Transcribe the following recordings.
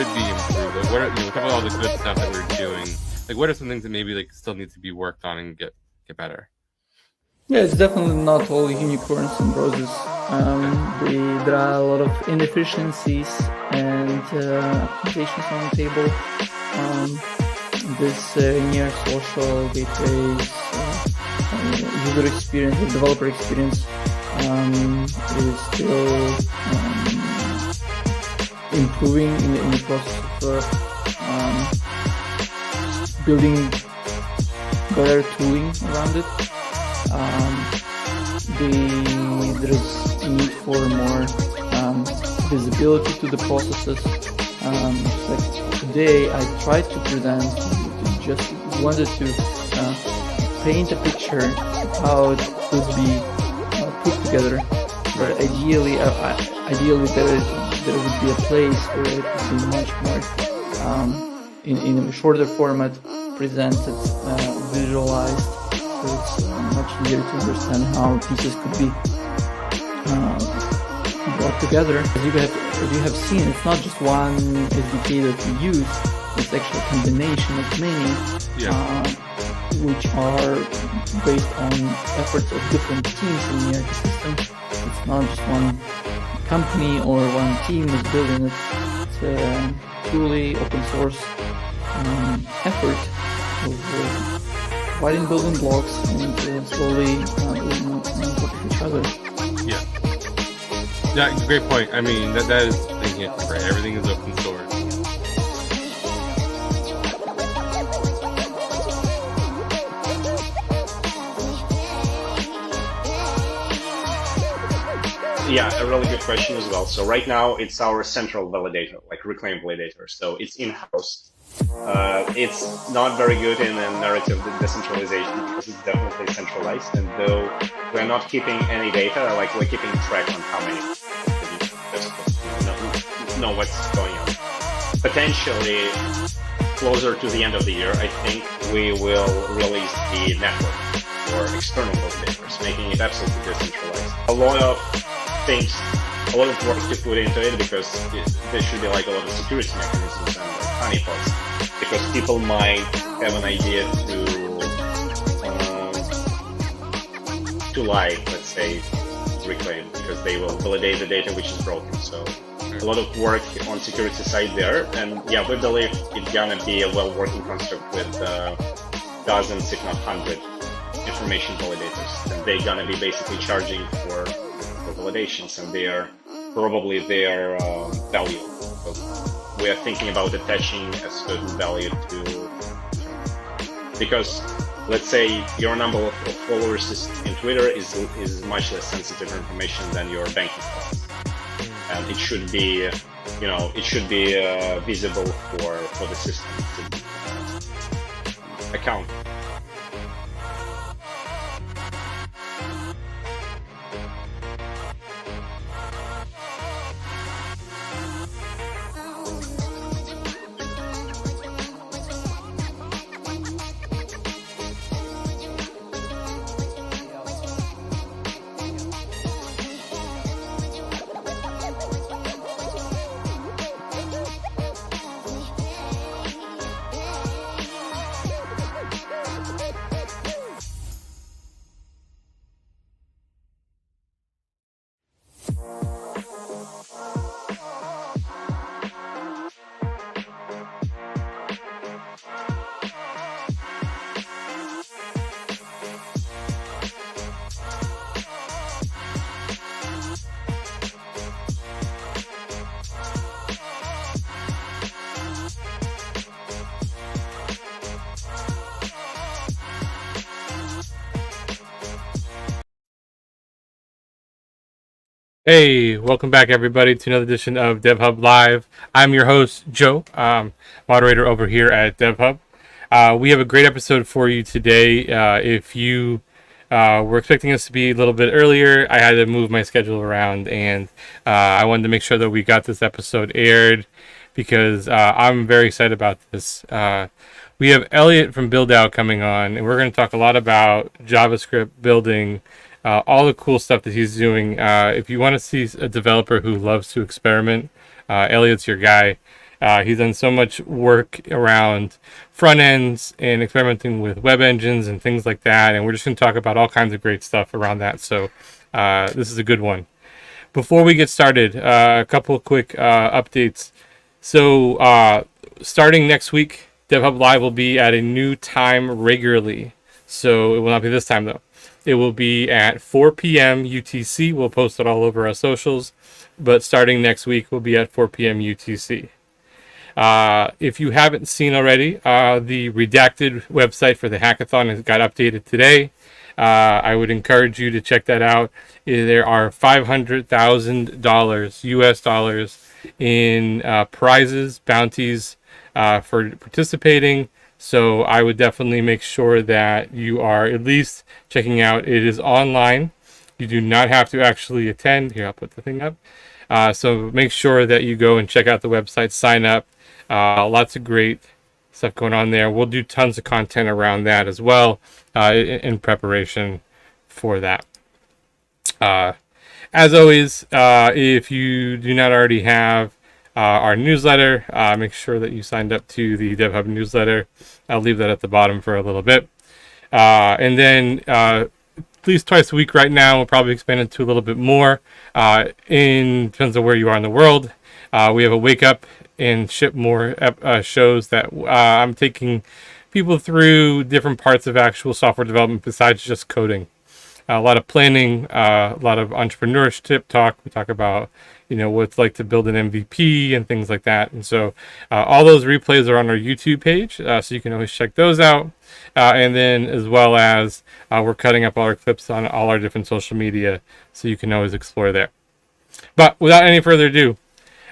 could be improved? Like, what are, talk about all the good stuff that we're doing. Like, what are some things that maybe like still need to be worked on and get better? Yeah, it's definitely not all unicorns and roses. There are a lot of inefficiencies and optimizations on the table. This near social gateways, user experience, and developer experience is still improving in the process of building better tooling around it. There is a need for more visibility to the processes. Like today, I tried to present, just wanted to paint a picture of how it could be put together. But ideally, there would be a place where it would be much more in a shorter format, presented, visualized. So it's much easier to understand how pieces could be brought together. As you have seen, it's not just one SDK that we use, it's actually a combination of many, which are based on efforts of different teams in the ecosystem. It's not just one company or one team is building it. It's a truly open source effort of providing building blocks and slowly building on top of each other. Yeah, great point. I mean, that is thinking it right. Everything is open source. Yeah, a really good question as well. So right now it's our central validator, like Reclaim validator. So it's in-house. It's not very good in a narrative decentralization because it's definitely centralized. And though we're not keeping any data, like we're keeping track on how many. Just know what's going on. Potentially closer to the end of the year, I think we will release the network for external validators, making it absolutely decentralized. A lot of things, a lot of work to put into it because there should be like a lot of security mechanisms and like honeypots, because people might have an idea to lie, let's say, Reclaim, because they will validate the data which is broken. So a lot of work on security side there, and yeah, we believe it's gonna be a well-working construct with dozens, if not 100, information validators, and they're gonna be basically charging for validations, and they are probably their value. So we are thinking about attaching a certain value to, because let's say your number of followers in Twitter is much less sensitive information than your banking costs, and it should be, visible for the system to account. Hey, welcome back everybody to another edition of DevHub Live. I'm your host, Joe, moderator over here at DevHub. We have a great episode for you today. If you were expecting us to be a little bit earlier, I had to move my schedule around, and I wanted to make sure that we got this episode aired because I'm very excited about this. We have Elliot from BuildDAO coming on, and we're going to talk a lot about JavaScript building, all the cool stuff that he's doing. If you want to see a developer who loves to experiment, Elliot's your guy. He's done so much work around front ends and experimenting with web engines and things like that. And we're just going to talk about all kinds of great stuff around that. So this is a good one. Before we get started, a couple of quick updates. So starting next week, DevHub Live will be at a new time regularly. So it will not be this time though. It will be at 4 p.m. UTC. We'll post it all over our socials. But starting next week, we'll be at 4 p.m. UTC. If you haven't seen already, the redacted website for the hackathon has got updated today. I would encourage you to check that out. There are $500,000 US dollars in prizes, bounties for participating. So I would definitely make sure that you are at least checking out. It is online. You do not have to actually attend. Here, I'll put the thing up. So make sure that you go and check out the website, sign up. Lots of great stuff going on there. We'll do tons of content around that as well in preparation for that. As always, if you do not already have our newsletter, make sure that you signed up to the DevHub newsletter. I'll leave that at the bottom for a little bit. And then at least twice a week right now, we'll probably expand it to a little bit more in terms of where you are in the world. We have a wake up and ship more shows that I'm taking people through different parts of actual software development besides just coding. A lot of planning, a lot of entrepreneurship talk. We talk about, what it's like to build an MVP and things like that. And so all those replays are on our YouTube page, so you can always check those out. And then as well as we're cutting up all our clips on all our different social media, so you can always explore there. But without any further ado,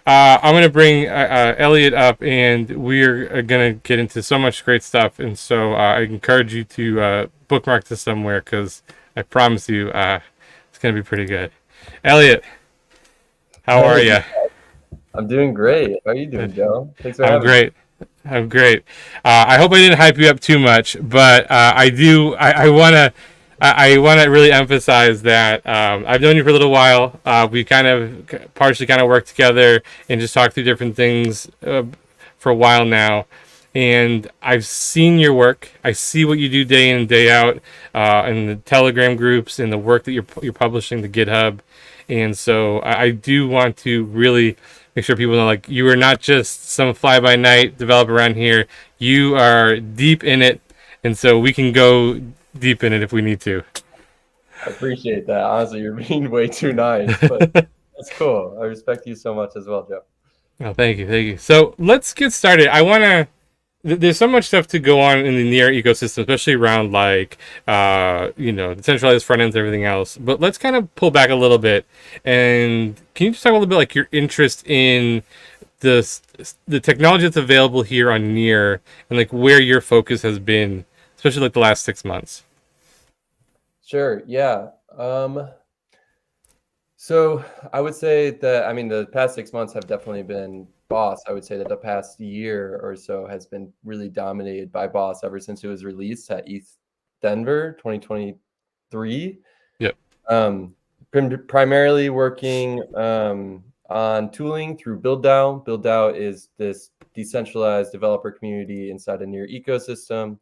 I'm going to bring Elliot up, and we're going to get into so much great stuff. And so I encourage you to bookmark this somewhere, because I promise you it's going to be pretty good. Elliot, how are you? I'm doing great. How are you doing, Joe? Thanks for having me. I'm great. I hope I didn't hype you up too much, but I want to really emphasize that I've known you for a little while. We partially worked together and just talked through different things for a while now. And I've seen your work. I see what you do day in and day out in the Telegram groups and the work that you're publishing to GitHub. And so I do want to really make sure people know, like, you are not just some fly-by-night developer around here. You are deep in it, and so we can go deep in it if we need to. I appreciate that. Honestly, you're being way too nice, but that's cool. I respect you so much as well, Joe. Oh, thank you. So let's get started. There's so much stuff to go on in the Near ecosystem, especially around decentralized front ends and everything else. But let's kind of pull back a little bit. And can you just talk a little bit like your interest in the technology that's available here on Near, and like where your focus has been, especially like the last 6 months? Sure. Yeah. So I would say that, the past 6 months have definitely been Boss. I would say that the past year or so has been really dominated by Boss ever since it was released at ETH Denver 2023. Yep. Primarily working on tooling through BuildDAO. BuildDAO is this decentralized developer community inside a Near ecosystem.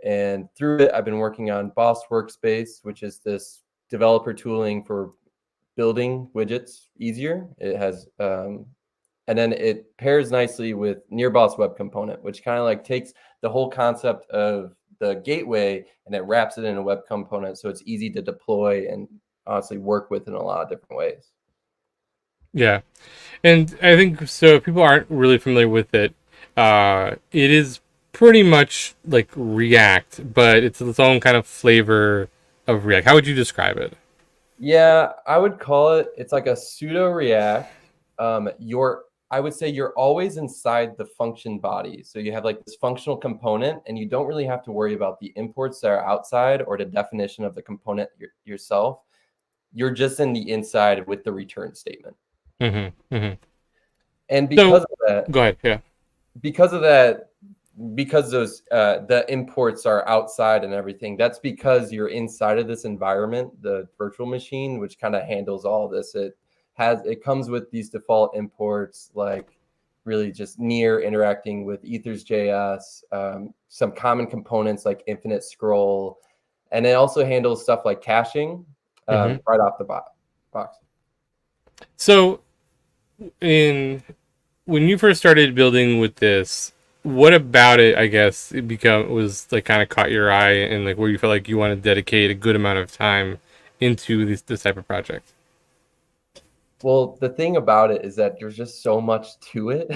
And through it, I've been working on Boss Workspace, which is this developer tooling for building widgets easier. It has and then it pairs nicely with NearBoss Web Component, which kind of like takes the whole concept of the gateway and it wraps it in a web component, so it's easy to deploy and honestly work with in a lot of different ways. Yeah, and I think so. If people aren't really familiar with it, it is pretty much like React, but it's its own kind of flavor of React. How would you describe it? Yeah, I would call it, it's like a pseudo React. I would say you're always inside the function body. So you have like this functional component, and you don't really have to worry about the imports that are outside or the definition of the component yourself. You're just in the inside with the return statement. Mm-hmm. Mm-hmm. And So go ahead. Yeah. because of that, because those the imports are outside and everything, that's because you're inside of this environment, the virtual machine, which kind of handles all this. It comes with these default imports, like really just near interacting with ethers.js, some common components like infinite scroll, and it also handles stuff like caching right off the box. So when you first started building with this, what about it, I guess, was like kind of caught your eye and like where you felt like you want to dedicate a good amount of time into this type of project? Well, the thing about it is that there's just so much to it,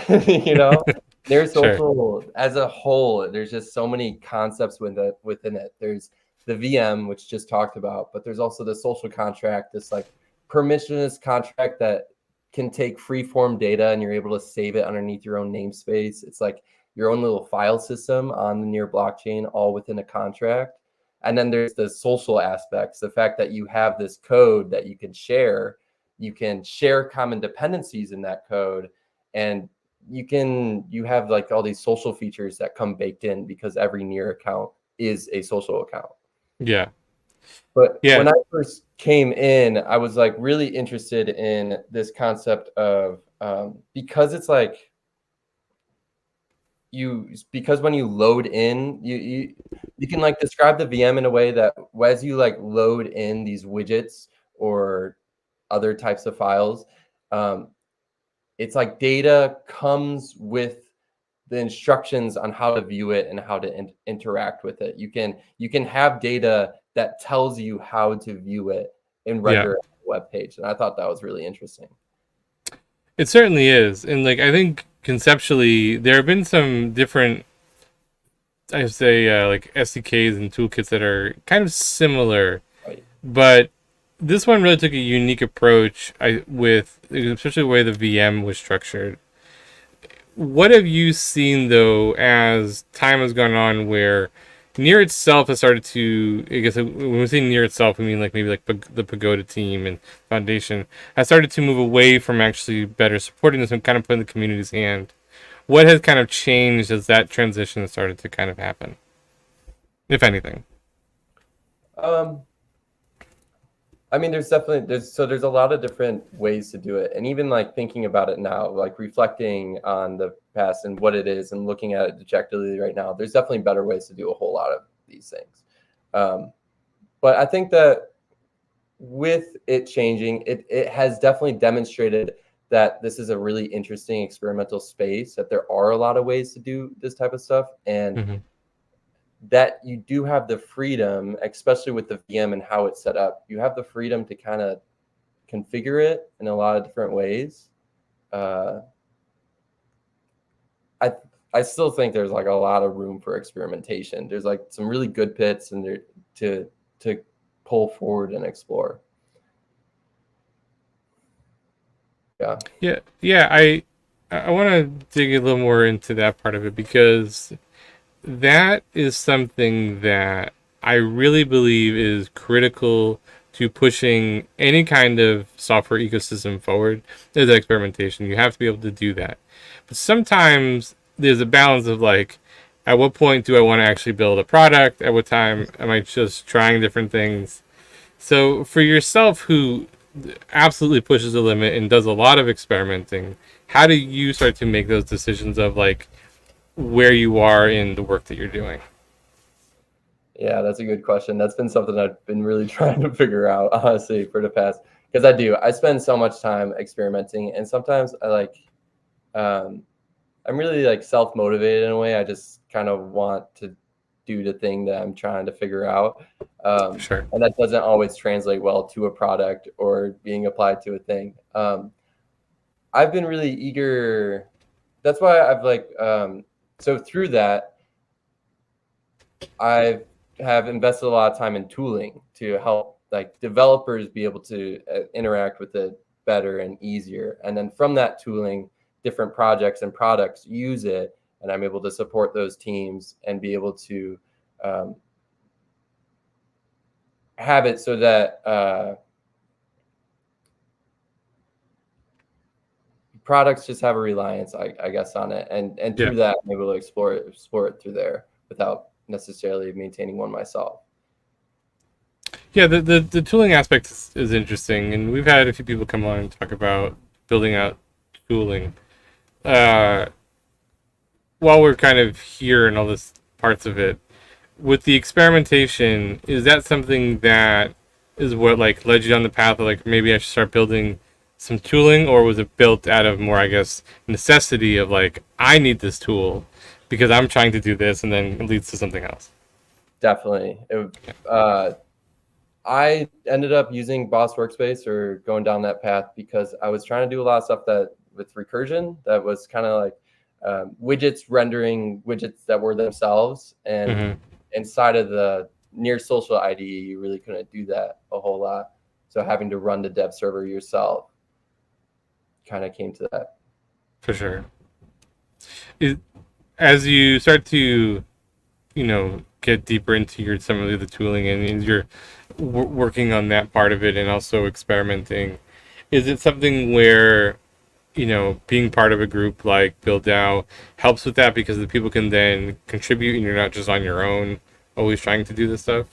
you know. There's Sure. social as a whole. There's just so many concepts within it. There's the VM, which just talked about, but there's also the social contract, this like permissionless contract that can take free form data and you're able to save it underneath your own namespace. It's like your own little file system on the near blockchain, all within a contract. And then there's the social aspects, the fact that you have this code that you can share common dependencies in that code, and you have like all these social features that come baked in because every near account is a social account. Yeah. But Yeah. when I first came in, I was like really interested in this concept of because it's like because when you load in, you can like describe the VM in a way that as you like load in these widgets or other types of files, it's like data comes with the instructions on how to view it and how to interact with it. You can have data that tells you how to view it and render a web page, and I thought that was really interesting. It certainly is, and like I think conceptually there have been some different, I would say, like SDKs and toolkits that are kind of similar, Right. but this one really took a unique approach with especially the way the VM was structured. What have you seen though as time has gone on where near itself has started to, I guess when we say near itself, we mean like maybe like the Pagoda team and Foundation has started to move away from actually better supporting this and kind of put in the community's hand. What has kind of changed as that transition started to kind of happen, if anything? I mean, there's a lot of different ways to do it. And even like thinking about it now, like reflecting on the past and what it is and looking at it dejectedly right now, there's definitely better ways to do a whole lot of these things. But I think that with it changing, it has definitely demonstrated that this is a really interesting experimental space, that there are a lot of ways to do this type of stuff. And that you do have the freedom, especially with the VM and how it's set up, you have the freedom to kind of configure it in a lot of different ways. I still think there's like a lot of room for experimentation. There's like some really good bits and there to pull forward and explore. Yeah. I want to dig a little more into that part of it because that is something that I really believe is critical to pushing any kind of software ecosystem forward. There's experimentation. You have to be able to do that. But sometimes there's a balance of like, at what point do I want to actually build a product? At what time am I just trying different things? So for yourself, who absolutely pushes the limit and does a lot of experimenting, how do you start to make those decisions of like, where you are in the work that you're doing? Yeah, that's a good question. That's been something I've been really trying to figure out, honestly, for the past, because I spend so much time experimenting, and sometimes I'm really like self-motivated in a way. I just kind of want to do the thing that I'm trying to figure out. Sure. And that doesn't always translate well to a product or being applied to a thing. I've been really eager. That's why I've like, so through that, I've have invested a lot of time in tooling to help like developers be able to interact with it better and easier. And then from that tooling, different projects and products use it, and I'm able to support those teams and be able to have it so that products just have a reliance, I guess, on it, and through that, I'm able to explore it through there without necessarily maintaining one myself. Yeah, the tooling aspect is interesting, and we've had a few people come on and talk about building out tooling. While we're kind of here and all this parts of it, with the experimentation, is that something that is what like led you down the path of like maybe I should start building some tooling, or was it built out of more, I guess, necessity of like I need this tool because I'm trying to do this, and then it leads to something else? Definitely. I ended up using Boss Workspace or going down that path because I was trying to do a lot of stuff that with recursion that was kind of like widgets rendering widgets that were themselves, and inside of the near social IDE, you really couldn't do that a whole lot. So having to run the dev server yourself kind of came to that. For sure. As you start to, get deeper into some of the tooling and you're working on that part of it and also experimenting, is it something where, being part of a group like BuildDAO helps with that because the people can then contribute and you're not just on your own always trying to do this stuff?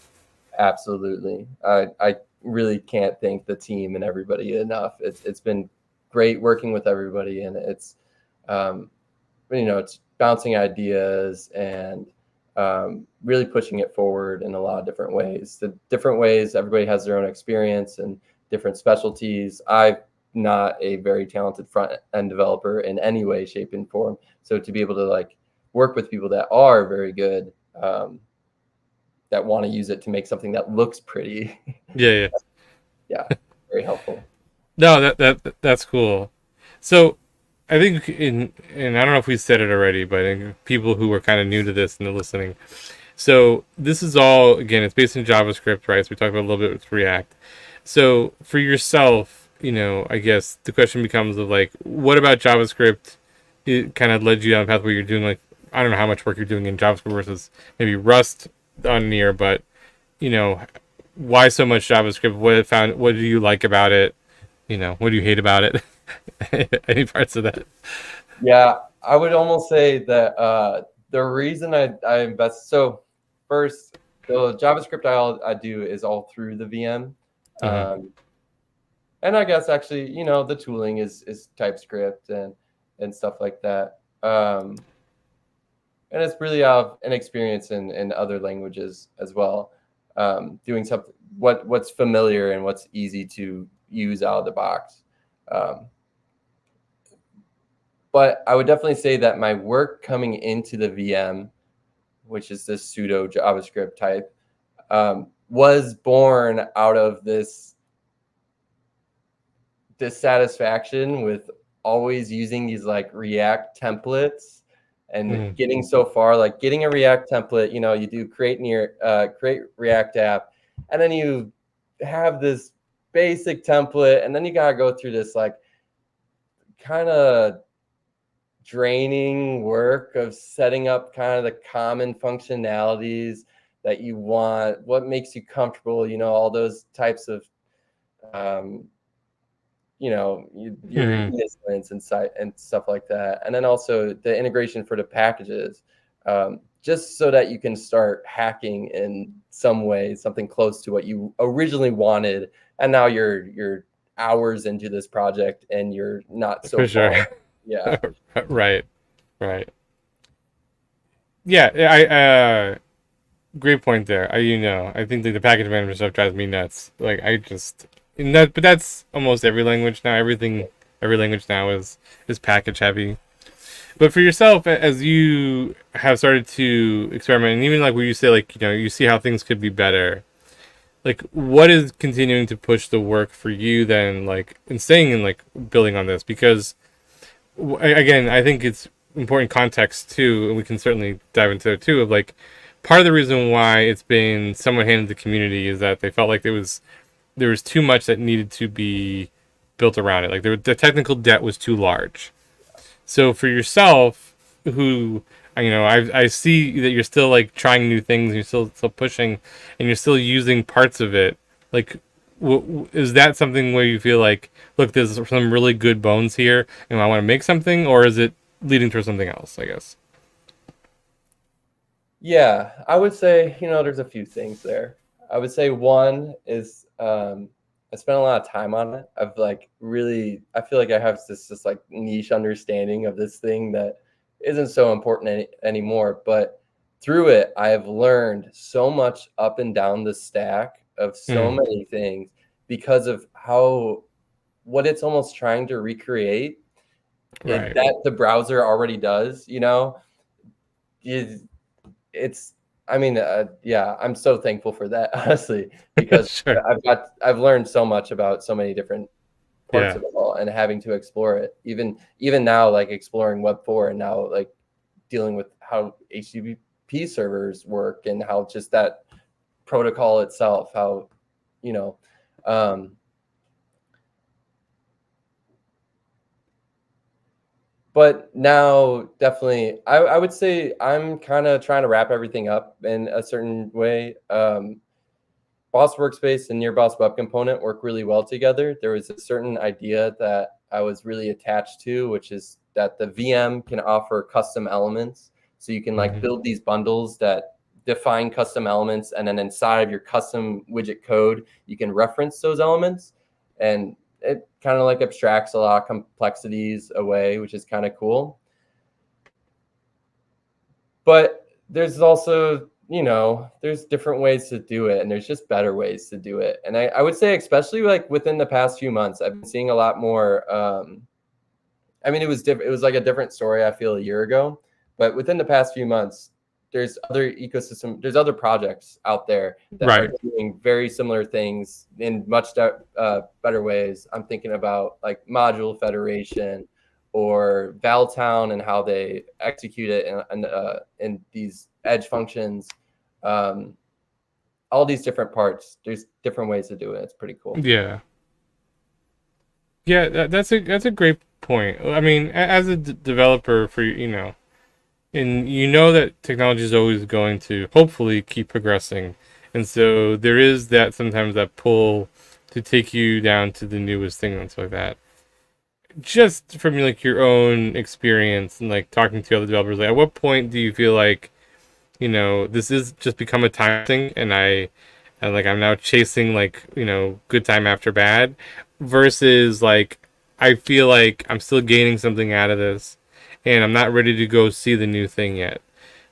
Absolutely. I really can't thank the team and everybody enough. It's been great working with everybody, and it's it's bouncing ideas and really pushing it forward in a lot of different ways. The different ways, everybody has their own experience and different specialties. I'm not a very talented front end developer in any way, shape, and form. So to be able to like work with people that are very good, that want to use it to make something that looks pretty. Yeah. Very helpful. No, that's cool. So I think and I don't know if we said it already, but in people who are kind of new to this and they're listening. So this is all, again, it's based in JavaScript, right? So we talked about a little bit with React. So for yourself, I guess the question becomes of like, what about JavaScript? It kind of led you down a path where you're doing like, I don't know how much work you're doing in JavaScript versus maybe Rust on near, but why so much JavaScript? What do you like about it? What do you hate about it? Any parts of that? Yeah, I would almost say that the reason I invest, so first, the JavaScript I do is all through the VM. And I guess actually, the tooling is TypeScript and stuff like that. And it's really out of an experience in other languages as well. Doing something what's familiar and what's easy to use out of the box. But I would definitely say that my work coming into the VM, which is this pseudo JavaScript type, was born out of this dissatisfaction with always using these like React templates and getting so far, like getting a React template, you do create React app, and then you have this basic template, and then you gotta go through this like kind of draining work of setting up kind of the common functionalities that you want, what makes you comfortable, all those types of your instance and stuff like that. And then also the integration for the packages, just so that you can start hacking in some way, something close to what you originally wanted. And now you're hours into this project and you're not so for far. Sure. Yeah. Right. Yeah, great point there. I think the package management stuff drives me nuts. Like but that's almost every language now. Every language now is package heavy. But for yourself, as you have started to experiment, and even like where you say like you see how things could be better, like what is continuing to push the work for you then, like in staying in like building on this? Because again, I think it's important context too, and we can certainly dive into it too, of like part of the reason why it's been somewhat handed to the community is that they felt like there was too much that needed to be built around it. Like the technical debt was too large. So for yourself, who I see that you're still like trying new things, and you're still pushing, and you're still using parts of it. Like, is that something where you feel like, look, there's some really good bones here, and I want to make something, or is it leading towards something else? I guess. Yeah, I would say, there's a few things there. I would say one is I spent a lot of time on it. I've like really, I feel like I have this like niche understanding of this thing that isn't so important anymore. But through it, I have learned so much up and down the stack of so many things because of what it's almost trying to recreate Right. that the browser already does, it's I mean, yeah, I'm so thankful for that, honestly, because Sure. I've learned so much about so many different parts Yeah. of it all, and having to explore it. Even now, like exploring Web 4, and now like dealing with how HTTP servers work and how just that protocol itself, how but now definitely I would say I'm kind of trying to wrap everything up in a certain way. Boss Workspace and Near Boss Web Component work really well together. There was a certain idea that I was really attached to, which is that the VM can offer custom elements. So you can like build these bundles that define custom elements, and then inside of your custom widget code, you can reference those elements. And it kind of like abstracts a lot of complexities away, which is kind of cool. But there's also, there's different ways to do it, and there's just better ways to do it. And I would say, especially like within the past few months, I've been seeing a lot more. I mean, it was different. It was like a different story, I feel, a year ago. But within the past few months, there's other projects out there that are doing very similar things in much better ways. I'm thinking about like Module Federation or Valtown and how they execute it in these edge functions. All these different parts, there's different ways to do it. It's pretty cool. Yeah. Yeah, that's a great point. I mean, as a developer, and that technology is always going to hopefully keep progressing, and so there is that sometimes that pull to take you down to the newest thing and stuff like that. Just from like your own experience and like talking to other developers, like at what point do you feel like this is just become a time thing, and I'm now chasing like good time after bad, versus like I feel like I'm still gaining something out of this, and I'm not ready to go see the new thing yet,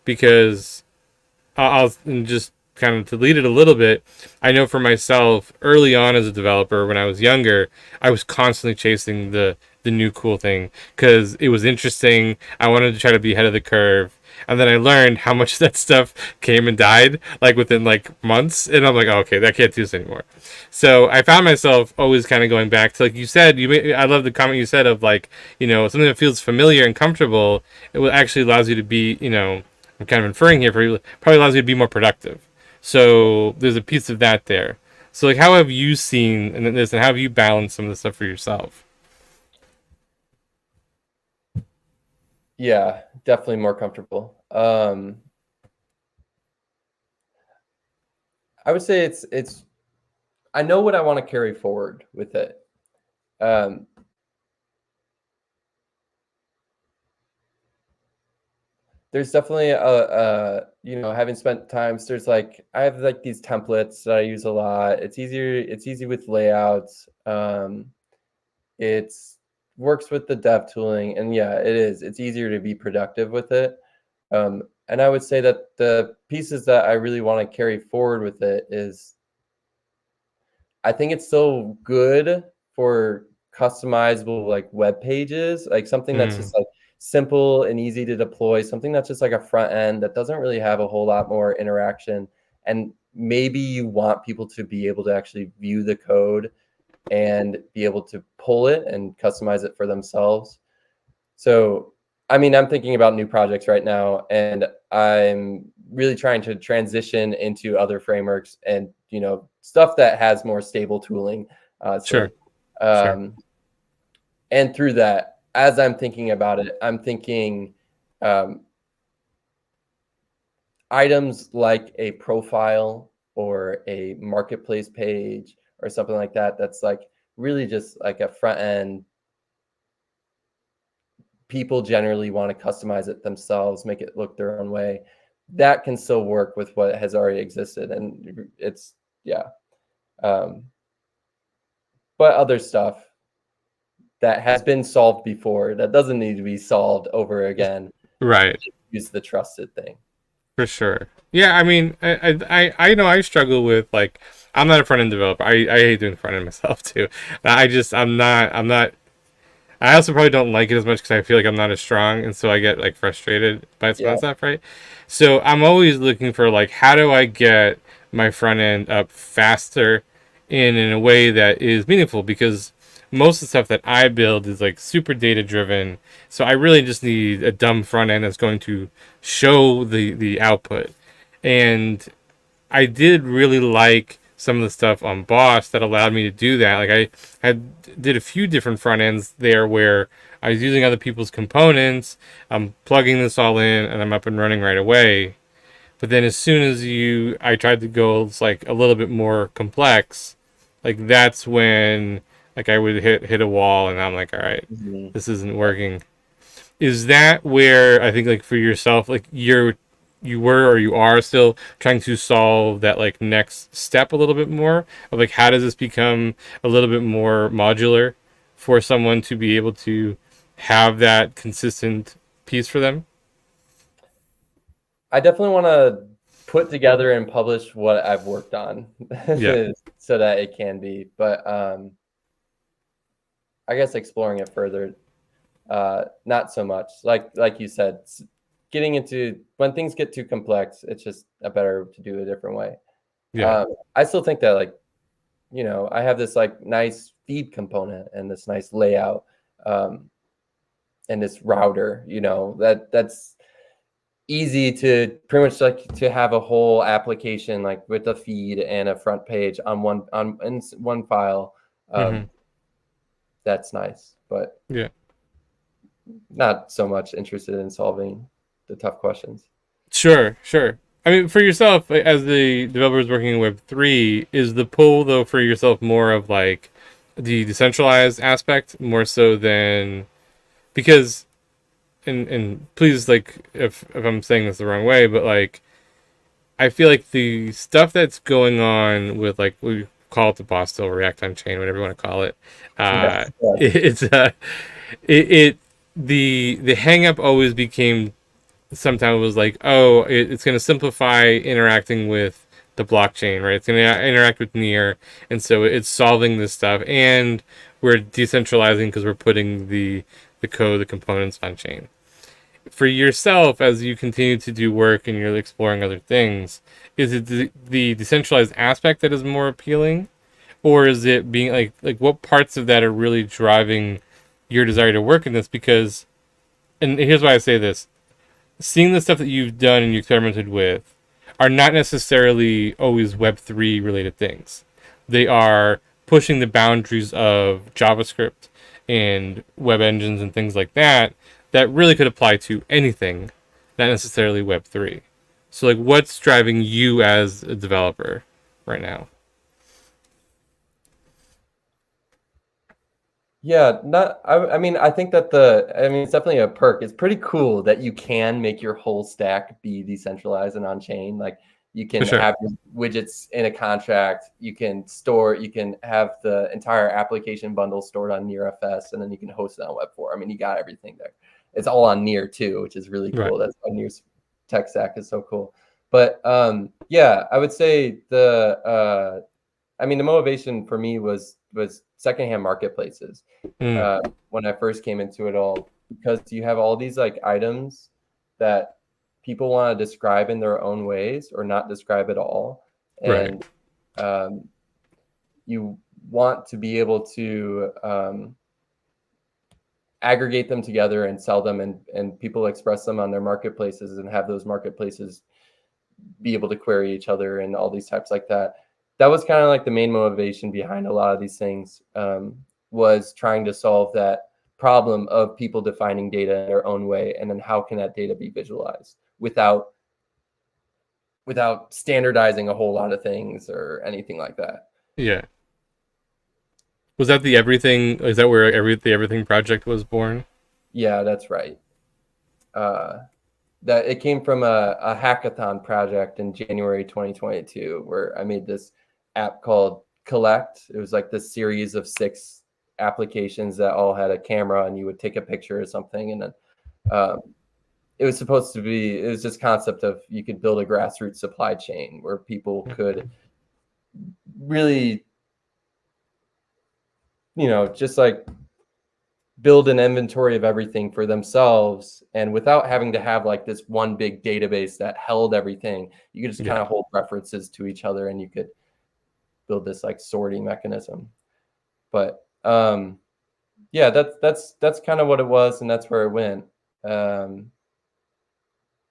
because I'll just kind of to lead it a little bit. I know for myself, early on as a developer, when I was younger, I was constantly chasing the new cool thing because it was interesting. I wanted to try to be ahead of the curve, and then I learned how much that stuff came and died like within like months, and I'm like, oh, okay, I can't do this anymore. So I found myself always kind of going back to, like you said, I love the comment you said of like, something that feels familiar and comfortable. It will actually allows you to be, I'm kind of inferring here, probably allows you to be more productive. So there's a piece of that there. So like, how have you seen this, and how have you balanced some of the stuff for yourself? Yeah, definitely more comfortable. I would say it's I know what I want to carry forward with it. There's definitely having spent times, there's like I have like these templates that I use a lot. It's easy with layouts. It's works with the dev tooling, and yeah, it's easier to be productive with it. And I would say that the pieces that I really want to carry forward with it is I think it's still good for customizable like web pages, like something that's just like simple and easy to deploy, something that's just like a front end that doesn't really have a whole lot more interaction. And maybe you want people to be able to actually view the code and be able to pull it and customize it for themselves. So, I mean, I'm thinking about new projects right now, and I'm really trying to transition into other frameworks and, stuff that has more stable tooling. Sure. And through that, as I'm thinking about it, I'm thinking items like a profile or a marketplace page or something like that. That's like really just like a front end. People generally want to customize it themselves, make it look their own way. That can still work with what has already existed. And it's, but other stuff that has been solved before, that doesn't need to be solved over again. Right. Use the trusted thing. For sure. Yeah, I mean, I know I struggle with, like, I'm not a front end developer. I hate doing front end myself too. I'm not. I also probably don't like it as much because I feel like I'm not as strong, and so I get like frustrated by some of that stuff, right? So I'm always looking for, like, how do I get my front end up faster and in a way that is meaningful, because most of the stuff that I build is like super data driven. So I really just need a dumb front end that's going to show the output. And I did really like some of the stuff on Boss that allowed me to do that. Like, I did a few different front ends there where I was using other people's components. I'm plugging this all in and I'm up and running right away. But then as soon as I tried to go like a little bit more complex, like that's when like I would hit a wall and I'm like, all right, this isn't working. Is that where I think, like, for yourself, like you were or you are still trying to solve that like next step a little bit more of like, how does this become a little bit more modular for someone to be able to have that consistent piece for them? I definitely want to put together and publish what I've worked on so that it can be, but I guess exploring it further, not so much. Like you said, getting into when things get too complex, it's just better to do it a different way. I still think that, like, I have this like nice feed component and this nice layout and this router, that's easy to pretty much like to have a whole application like with a feed and a front page in one file. That's nice, but not so much interested in solving the tough questions. Sure. I mean, for yourself, as the developers working in Web3, is the pull though for yourself more of like the decentralized aspect more so than, because, and please, like, if I'm saying this the wrong way, but like I feel like the stuff that's going on with, like, we call it the boss still, React on chain, whatever you want to call it, the hang up always became, sometimes it was like, oh, it's going to simplify interacting with the blockchain, right? It's going to interact with near, and so it's solving this stuff, and we're decentralizing because we're putting the code, the components on chain. For yourself, as you continue to do work and you're exploring other things, is it the decentralized aspect that is more appealing, or is it being like what parts of that are really driving your desire to work in this? Because, and here's why I say this: seeing the stuff that you've done and you experimented with are not necessarily always Web3 related things. They are pushing the boundaries of JavaScript and web engines and things like that really could apply to anything, not necessarily Web3. So, like, what's driving you as a developer right now? Yeah, I mean, I think that it's definitely a perk. It's pretty cool that you can make your whole stack be decentralized and on chain. Like, you can have your widgets in a contract. You can have the entire application bundle stored on NearFS, and then you can host it on Web4. I mean, you got everything there. It's all on Near too, which is really cool. Right. That's why Near's tech stack is so cool. But yeah, I would say the motivation for me was secondhand marketplaces when I first came into it all, because you have all these like items that people want to describe in their own ways or not describe at all, and you want to be able to aggregate them together and sell them, and people express them on their marketplaces and have those marketplaces be able to query each other and all these types like that. That was kind of like the main motivation behind a lot of these things, was trying to solve that problem of people defining data in their own way, and then how can that data be visualized without standardizing a whole lot of things or anything like that. Yeah. Was that the everything? Is that where the everything project was born? Yeah, that's right. That it came from a hackathon project in January 2022, where I made this app called Collect. It was like this series of 6 applications that all had a camera, and you would take a picture or something, and then it was this concept of you could build a grassroots supply chain where people could really, just like build an inventory of everything for themselves, and without having to have like this one big database that held everything, you could just kind of hold references to each other, and you could build this like sorting mechanism. But yeah, that's kind of what it was, and that's where it went. And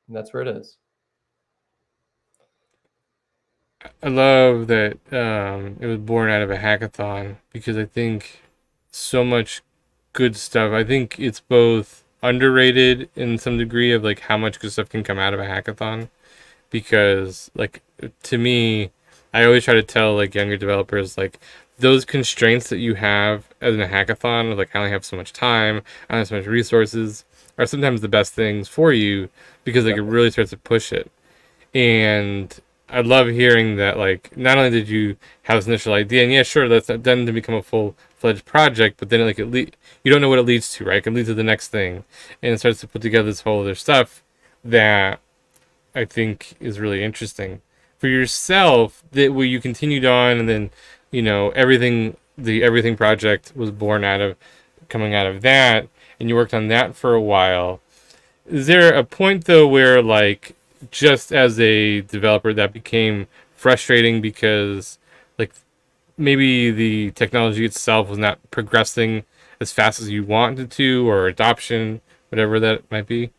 that's where it is. I love that it was born out of a hackathon, because I think so much good stuff. I think it's both underrated in some degree of like how much good stuff can come out of a hackathon, because like to me, I always try to tell like younger developers, like those constraints that you have as in a hackathon of like I only have so much time, I don't have so much resources, are sometimes the best things for you, because like it really starts to push it. And I love hearing that, like, not only did you have this initial idea, and yeah, sure, that's then to become a full-fledged project, but then like you don't know what it leads to, right? It can lead to the next thing, and it starts to put together this whole other stuff that I think is really interesting for yourself. That where you continued on, and then the everything project was born coming out of that, and you worked on that for a while. Is there a point though where like, just as a developer, that became frustrating because like maybe the technology itself was not progressing as fast as you wanted to, or adoption, whatever that might be?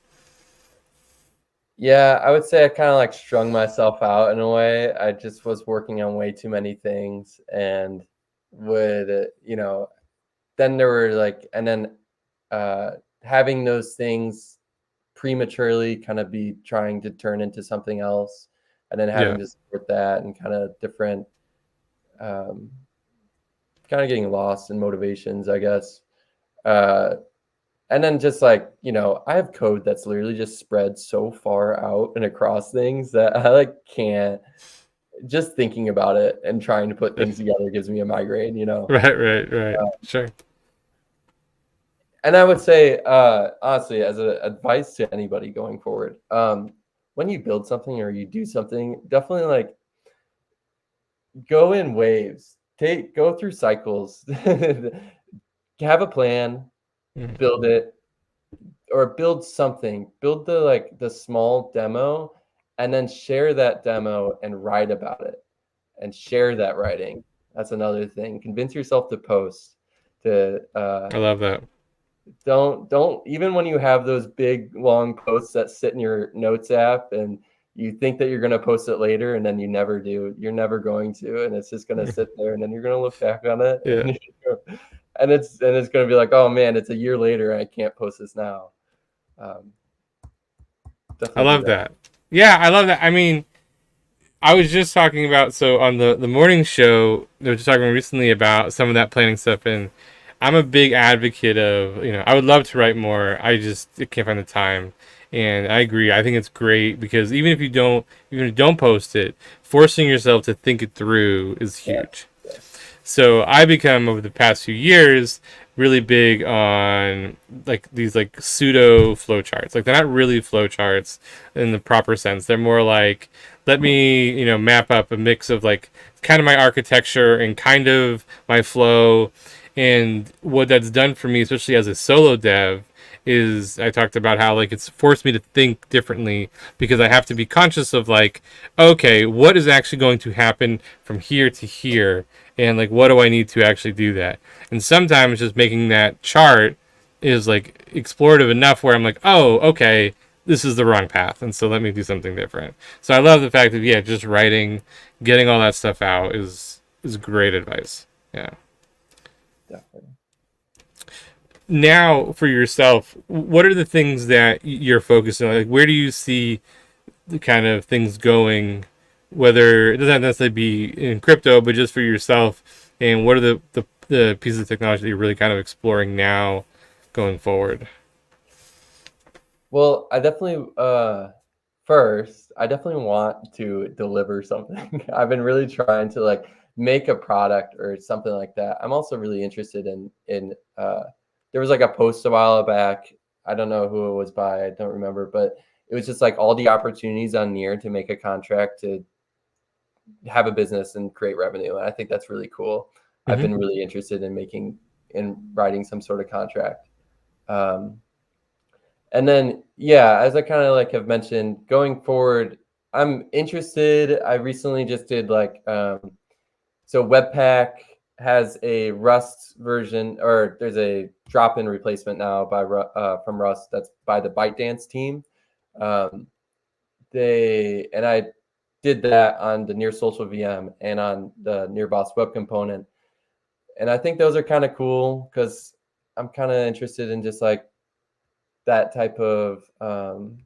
Yeah, I would say I kind of like strung myself out in a way. I just was working on way too many things, and would, then there were like, and then having those things prematurely kind of be trying to turn into something else, and then having to support that, and kind of different, kind of getting lost in motivations, I guess. And then just like, I have code that's literally just spread so far out and across things that I like can't, just thinking about it and trying to put things together gives me a migraine, Right. Sure. And I would say, honestly, as an advice to anybody going forward, when you build something or you do something, definitely like go in waves, go through cycles, have a plan, build it, or build something, build the small demo, and then share that demo and write about it, and share that writing. That's another thing. Convince yourself to post. I love that. Don't even when you have those big long posts that sit in your notes app and you think that you're going to post it later, and then you never do. You're never going to, and it's just going to sit there, and then you're going to look back on it, and it's going to be like, oh man, it's a year later and I can't post this now. I love that. Yeah, I love that. I mean, I was just talking about, so on the morning show, they were just talking recently about some of that planning stuff, and I'm a big advocate of, I would love to write more. I can't find the time. And I agree. I think it's great, because even if you don't post it, forcing yourself to think it through is huge. Yeah. So I become, over the past few years, really big on like these like pseudo flowcharts. Like, they're not really flowcharts in the proper sense. They're more like, let me, map up a mix of like kind of my architecture and kind of my flow. And what that's done for me, especially as a solo dev, is I talked about how like it's forced me to think differently, because I have to be conscious of like, okay, what is actually going to happen from here to here, and like what do I need to actually do that. And sometimes just making that chart is like explorative enough where I'm like, oh, okay, this is the wrong path, and so let me do something different. So I love the fact that just writing, getting all that stuff out is great advice. Yeah. Definitely. Now for yourself, what are the things that you're focusing on? Like, where do you see the kind of things going? Whether it doesn't necessarily be in crypto, but just for yourself, and what are the pieces of technology that you're really kind of exploring now, going forward? Well, I definitely first, I definitely want to deliver something. I've been really trying to like make a product or something like that. I'm also really interested in there was like a post a while back. I don't know who it was by, I don't remember, but it was just like all the opportunities on Near to make a contract to have a business and create revenue. And I think that's really cool. I've been really interested in writing some sort of contract. And then, yeah, as I kind of like have mentioned, going forward, I'm interested. I recently just did like, so Webpack has a Rust version, or there's a drop-in replacement now by from Rust that's by the ByteDance team. I did that on the Near Social VM and on the Near Boss Web Component. And I think those are kind of cool because I'm kind of interested in just like that type of I'm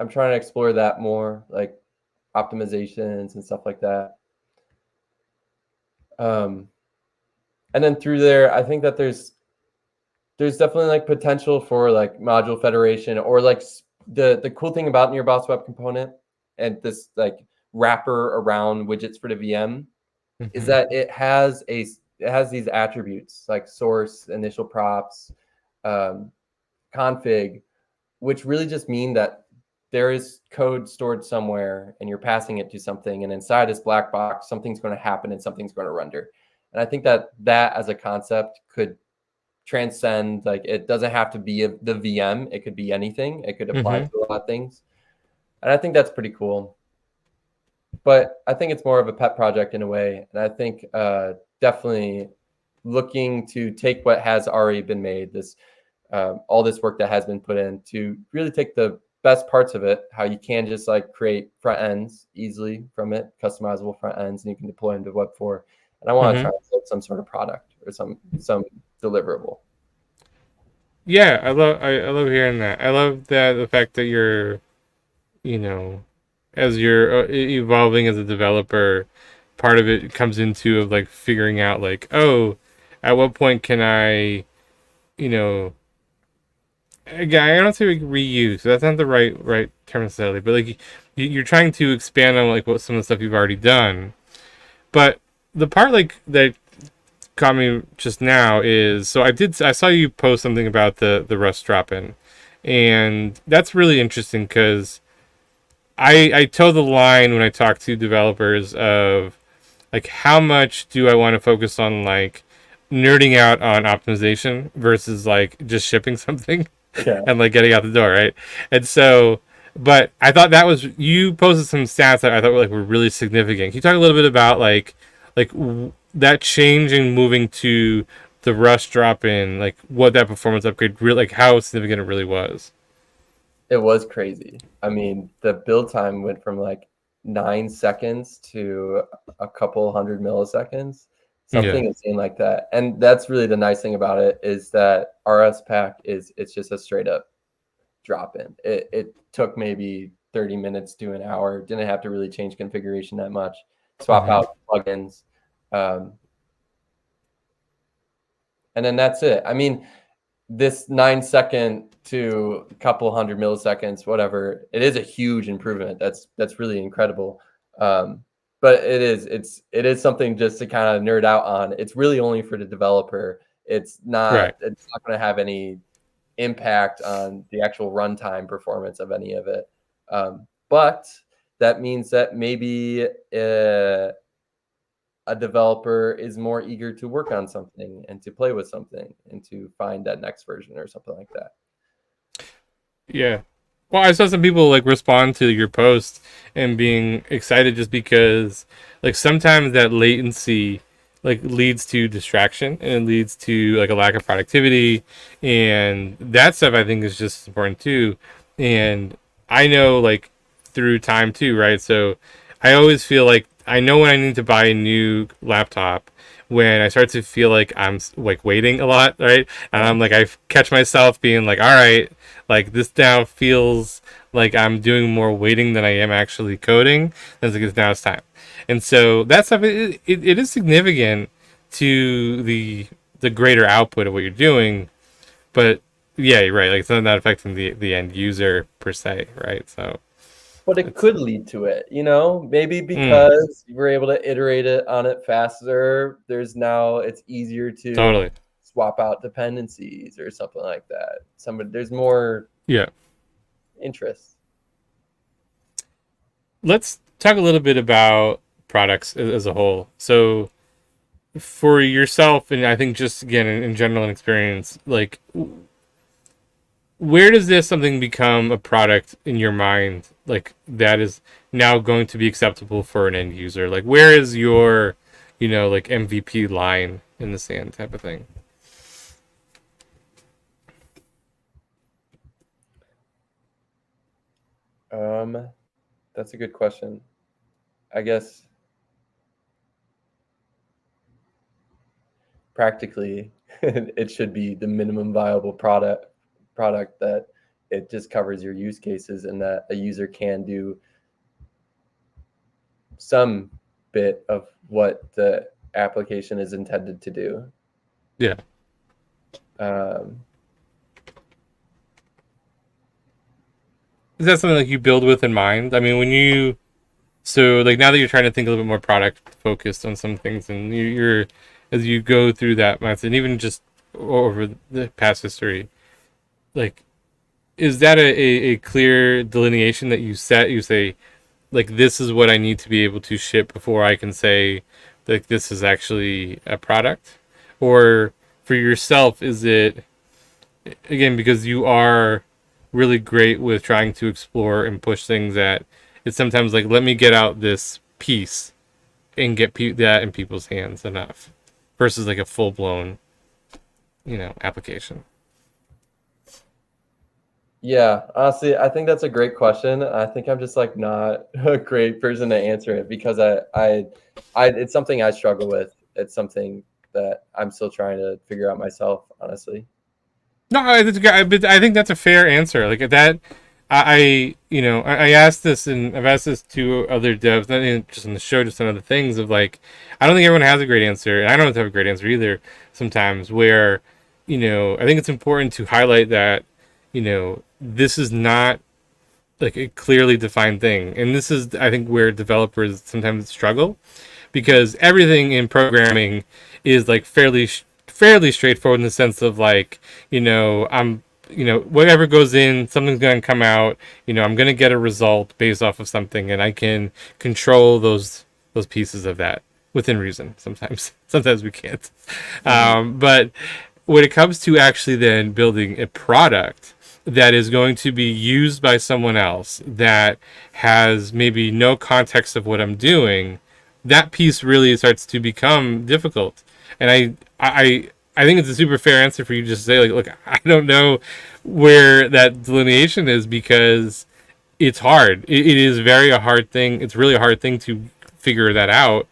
trying to explore that more, like optimizations and stuff like that. And then through there, I think that there's definitely like potential for like module federation, or like the cool thing about Near Boss Web Component and this like wrapper around widgets for the VM is that it has these attributes like source, initial props, config, which really just mean that there is code stored somewhere and you're passing it to something, and inside this black box, something's going to happen and something's going to render. And I think that as a concept could transcend, like it doesn't have to be the VM. It could be anything. It could apply to a lot of things. And I think that's pretty cool. But I think it's more of a pet project in a way. And I think definitely looking to take what has already been made, this all this work that has been put in, to really take the best parts of it, how you can just like create front ends easily from it, customizable front ends, and you can deploy into Web 4. And I want to try to build some sort of product or some deliverable. Yeah, I love hearing that. I love that the fact that you're, as you're evolving as a developer, part of it comes into of like figuring out like, oh, at what point can I, again, I don't say reuse. That's not the right term necessarily, but like you're trying to expand on like what some of the stuff you've already done. But the part like that got me just now is, so I saw you post something about the Rust drop-in, and that's really interesting because I toe the line when I talk to developers of like how much do I want to focus on like nerding out on optimization versus like just shipping something. Yeah. And like getting out the door, right? And so, but I thought you posted some stats that I thought were really significant. Can you talk a little bit about like that change in moving to the Rust drop-in, like what that performance upgrade really, like how significant it really was? It was crazy. I mean, the build time went from like 9 seconds to a couple hundred milliseconds. Something insane like that. And that's really the nice thing about it, is that RS Pack it's just a straight up drop in. It took maybe 30 minutes to an hour. Didn't have to really change configuration that much. Swap out plugins. And then that's it. I mean, this 9 second to a couple hundred milliseconds, whatever, it is a huge improvement. That's really incredible. But it is something just to kind of nerd out on. It's really only for the developer. It's not It's not going to have any impact on the actual runtime performance of any of it. But that means that maybe a developer is more eager to work on something and to play with something and to find that next version or something like that. Yeah. Well, I saw some people like respond to your post and being excited just because like sometimes that latency like leads to distraction, and it leads to like a lack of productivity, and that stuff I think is just as important too. And I know, like, through time too, right? So I always feel like I know when I need to buy a new laptop, when I start to feel like I'm like waiting a lot, right? And I'm like, I catch myself being like, all right, like this now feels like I'm doing more waiting than I am actually coding. And it's like, now it's time. And so that stuff, it is significant to the greater output of what you're doing. But yeah, you're right. Like, it's not affecting the end user per se, right? So, But it could lead to it, maybe because we're able to iterate it on it faster. It's easier to totally. swap out dependencies or something like that. There's more interest. Let's talk a little bit about products as a whole. So for yourself, and I think just again in general and experience, like, where does this something become a product in your mind, like, that is now going to be acceptable for an end user? Like, where is your, like, MVP line in the sand type of thing? That's a good question. I guess practically it should be the minimum viable product that it just covers your use cases, and that a user can do some bit of what the application is intended to do. Yeah. Is that something like you build with in mind? I mean, so like now that you're trying to think a little bit more product focused on some things, and you're as you go through that mindset, and even just over the past history, like, is that a clear delineation that you set? You say, like, this is what I need to be able to ship before I can say, like, this is actually a product? Or for yourself, is it, again, because you are really great with trying to explore and push things, that it's sometimes like, let me get out this piece and get that in people's hands enough, versus like a full-blown, application? Yeah, honestly, I think that's a great question. I think I'm just like not a great person to answer it, because I it's something I struggle with. It's something that I'm still trying to figure out myself, honestly. No, but I think that's a fair answer. Like that, I asked this, and I've asked this to other devs, not even just on the show, just on other things. Of like, I don't think everyone has a great answer, and I don't have a great answer either. Sometimes, where, I think it's important to highlight that, this is not like a clearly defined thing, and this is, I think, where developers sometimes struggle, because everything in programming is like fairly straightforward, in the sense of like, whatever goes in, something's going to come out. I'm going to get a result based off of something, and I can control those pieces of that within reason. Sometimes we can't. But when it comes to actually then building a product that is going to be used by someone else, that has maybe no context of what I'm doing, that piece really starts to become difficult. And I think it's a super fair answer for you to just say, like, look, I don't know where that delineation is, because it's hard. It is a hard thing. It's really a hard thing to figure that out.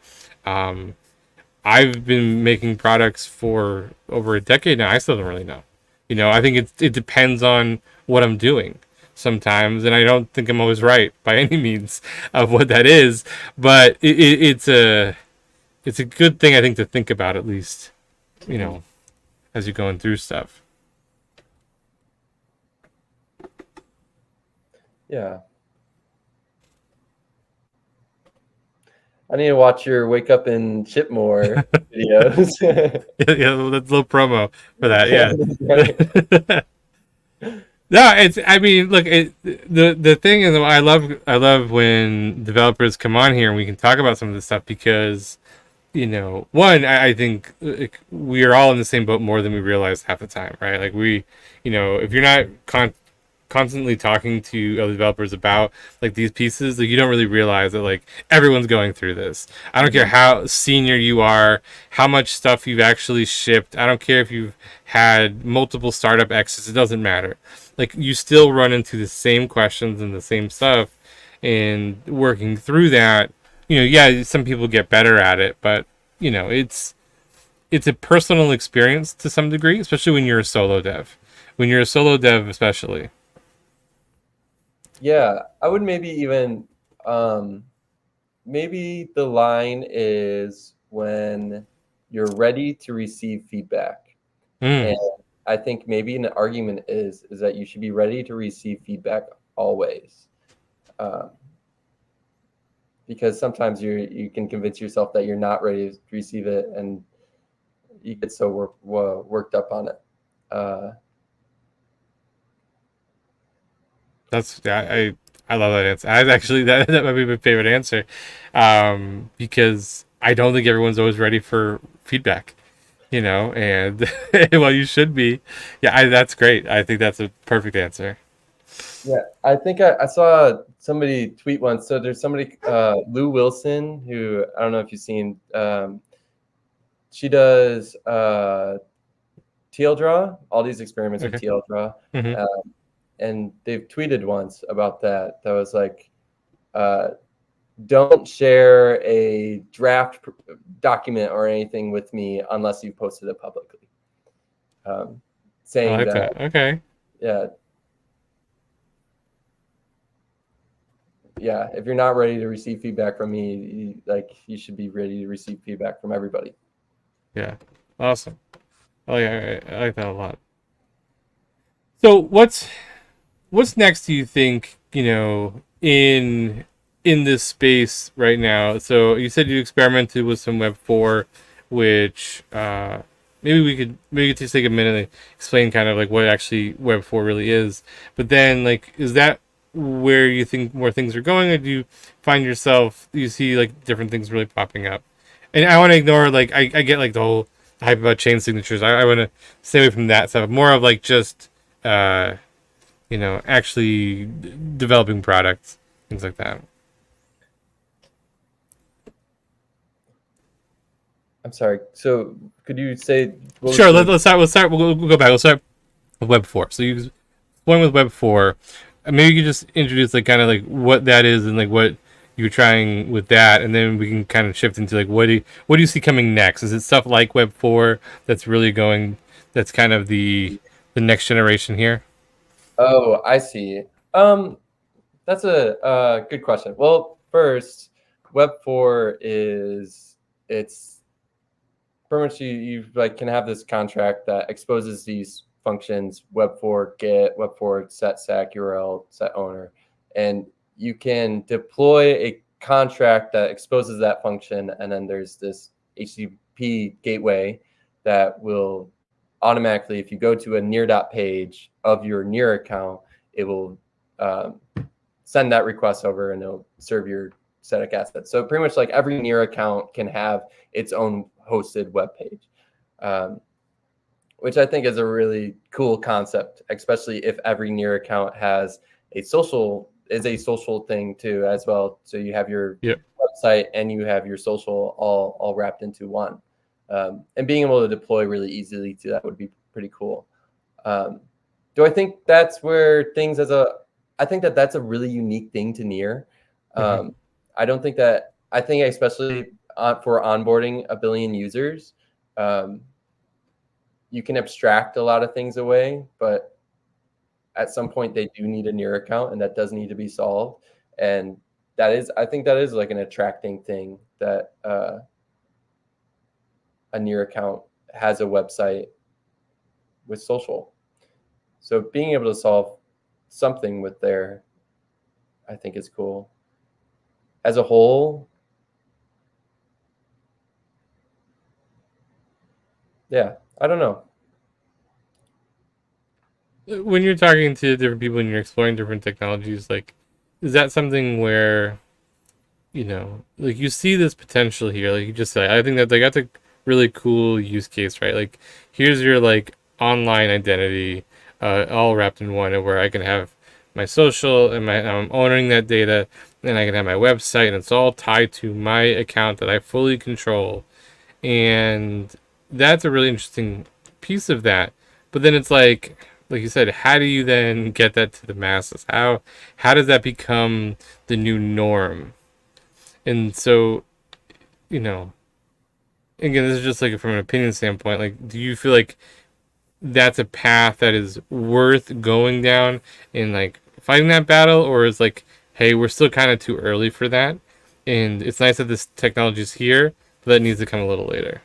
I've been making products for over a decade now. I still don't really know. I think it depends on what I'm doing sometimes, and I don't think I'm always right by any means of what that is. But it's a good thing, I think, to think about, at least, as you're going through stuff. Yeah. I need to watch your Wake Up and Ship More videos. Yeah, that's a little promo for that. Yeah. No, I mean, look, the thing is, I love when developers come on here and we can talk about some of this stuff, because, one, I think, like, we are all in the same boat more than we realize half the time, right? Like, if you're not constantly talking to other developers about like these pieces, like you don't really realize that like everyone's going through this. I don't care how senior you are, how much stuff you've actually shipped. I don't care if you've had multiple startup exits. It doesn't matter. Like you still run into the same questions and the same stuff, and working through that, yeah, some people get better at it, but it's a personal experience to some degree, especially when you're a solo dev. When you're a solo dev, especially. Yeah, I would maybe even maybe the line is when you're ready to receive feedback. And I think maybe an argument is that you should be ready to receive feedback always. Because sometimes you can convince yourself that you're not ready to receive it, and you get so worked up on it. I love that answer. I actually that might be my favorite answer, because I don't think everyone's always ready for feedback, and well, you should be. Yeah, that's great. I think that's a perfect answer. Yeah, I think I saw somebody tweet once. So there's somebody, Lou Wilson, who I don't know if you've seen. She does TLDraw, all these experiments with TLDraw. And they've tweeted once about that. That was like, don't share a draft document or anything with me unless you've posted it publicly. Saying I like that. Okay. Yeah, if you're not ready to receive feedback from me, you should be ready to receive feedback from everybody. Yeah, awesome. Oh yeah, I like that a lot. So what's next? Do you think in this space right now? So you said you experimented with some Web 4, which maybe we could just take a minute and explain kind of like what actually Web 4 really is. But then like, is that where you think more things are going, or do you find yourself you see like different things really popping up? And I want to ignore like I get like the whole hype about chain signatures. I want to stay away from that stuff. More of like just actually developing products, things like that. I'm sorry. So could you say? Sure. Let's start. We'll go back. We'll start with Web 4. So you went with Web 4. Maybe you could just introduce like kind of like what that is and like what you're trying with that, and then we can kind of shift into like what do you see coming next? Is it stuff like Web 4 that's really going? That's kind of the next generation here. Oh, I see. That's a good question. Well, first, Web 4 it's pretty much you like can have this contract that exposes these functions: Web 4 get, Web 4 set stack URL, set owner, and you can deploy a contract that exposes that function, and then there's this HTTP gateway that will automatically, if you go to a near page of your near account, it will send that request over and it'll serve your static assets. So pretty much like every near account can have its own hosted web page, which I think is a really cool concept, especially if every near account has a social thing too as well. So you have your website and you have your social all wrapped into one. And being able to deploy really easily to that would be pretty cool. Do I think that's where things I think that's a really unique thing to Near. I don't think that, I think especially for onboarding 1 billion users, you can abstract a lot of things away, but at some point they do need a Near account, and that does need to be solved. And I think that is like an attracting thing, that a Near account has a website with social. So being able to solve something with there, I think is cool. As a whole, yeah, I don't know. When you're talking to different people and you're exploring different technologies, like, is that something where, like you see this potential here? Like you just said, I think that they got a really cool use case, right? Like, here's your like online identity, all wrapped in one, and where I can have my social, and I'm owning that data, and I can have my website, and it's all tied to my account that I fully control. And that's a really interesting piece of that. But then it's like you said, how do you then get that to the masses? How does that become the new norm? And so, you know, again, this is just like from an opinion standpoint. Like, do you feel like that's a path that is worth going down and like fighting that battle, or is like, hey, we're still kind of too early for that, and it's nice that this technology is here, but that needs to come a little later?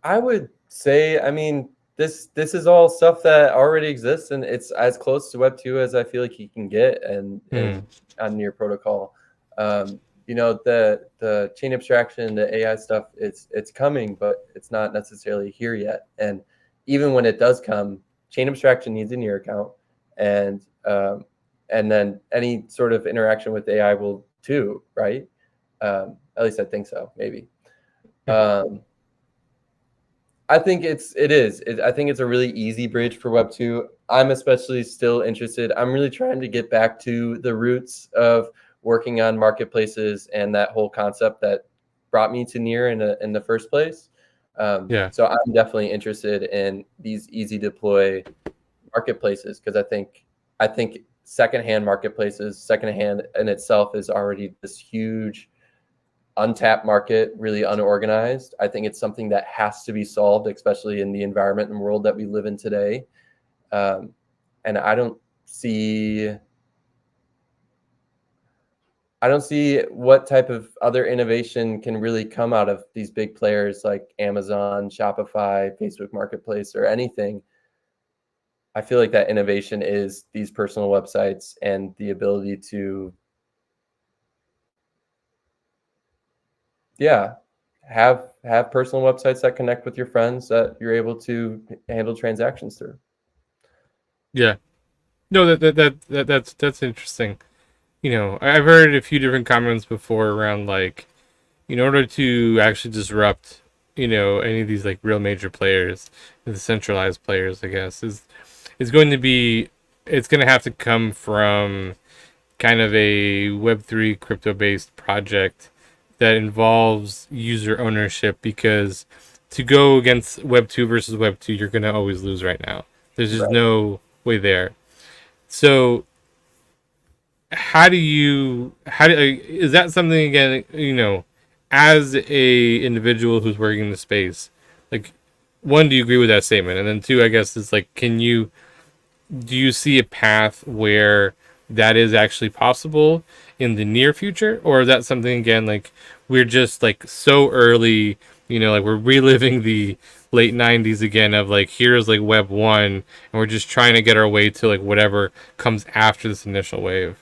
I would say, I mean, this is all stuff that already exists, and it's as close to Web 2 as I feel like you can get, and on your protocol. You know, the chain abstraction, the AI stuff, it's coming, but it's not necessarily here yet. And even when it does come, chain abstraction needs in your account, and then any sort of interaction with AI will too, right? At least I think so, maybe. I think I think it's a really easy bridge for Web 2. I'm especially still interested. I'm really trying to get back to the roots of working on marketplaces and that whole concept that brought me to Near in the first place. So I'm definitely interested in these easy deploy marketplaces, because I think secondhand marketplaces, secondhand in itself is already this huge untapped market, really unorganized. I think it's something that has to be solved, especially in the environment and world that we live in today. And I don't see what type of other innovation can really come out of these big players like Amazon, Shopify, Facebook Marketplace, or anything. I feel like that innovation is these personal websites and the ability to have personal websites that connect with your friends that you're able to handle transactions through. Yeah. No, that's interesting. You know, I've heard a few different comments before around like, in order to actually disrupt, you know, any of these like real major players, the centralized players, I guess, is going to be, it's going to have to come from kind of a Web3 crypto based project that involves user ownership, because to go against Web 2 versus Web 2, you're going to always lose right now. There's just no way there. So is that something, again, you know, as a individual who's working in the space, like, one, do you agree with that statement? And then two, I guess, is like, do you see a path where that is actually possible in the near future? Or is that something, again, like, we're just like so early, you know, like we're reliving the late 90s again of like, here's like Web 1, and we're just trying to get our way to like whatever comes after this initial wave?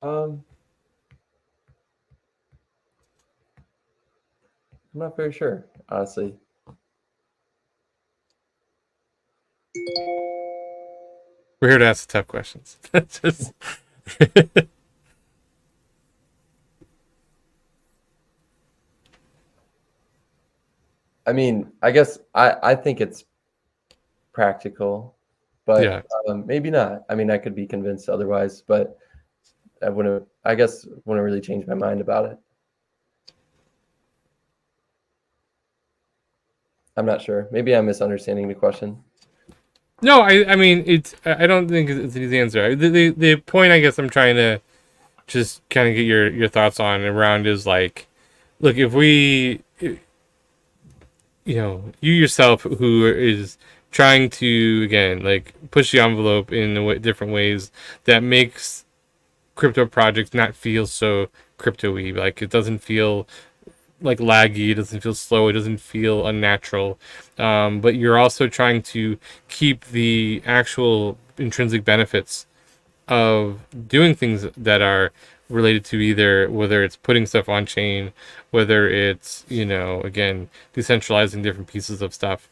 I'm not very sure, honestly. We're here to ask the tough questions. Just I mean, I guess I think it's practical, but maybe not. I mean, I could be convinced otherwise, but I guess wouldn't really change my mind about it. I'm not sure. Maybe I'm misunderstanding the question. No, I mean, I don't think it's an easy answer. The point, I guess, I'm trying to just kind of get your thoughts on around is like, look, if we, you know, you yourself who is trying to, again, like, push the envelope in different ways that makes crypto projects not feel so crypto-y, like it doesn't feel like laggy, it doesn't feel slow, it doesn't feel unnatural, but you're also trying to keep the actual intrinsic benefits of doing things that are related to either whether it's putting stuff on chain, whether it's, you know, again, decentralizing different pieces of stuff.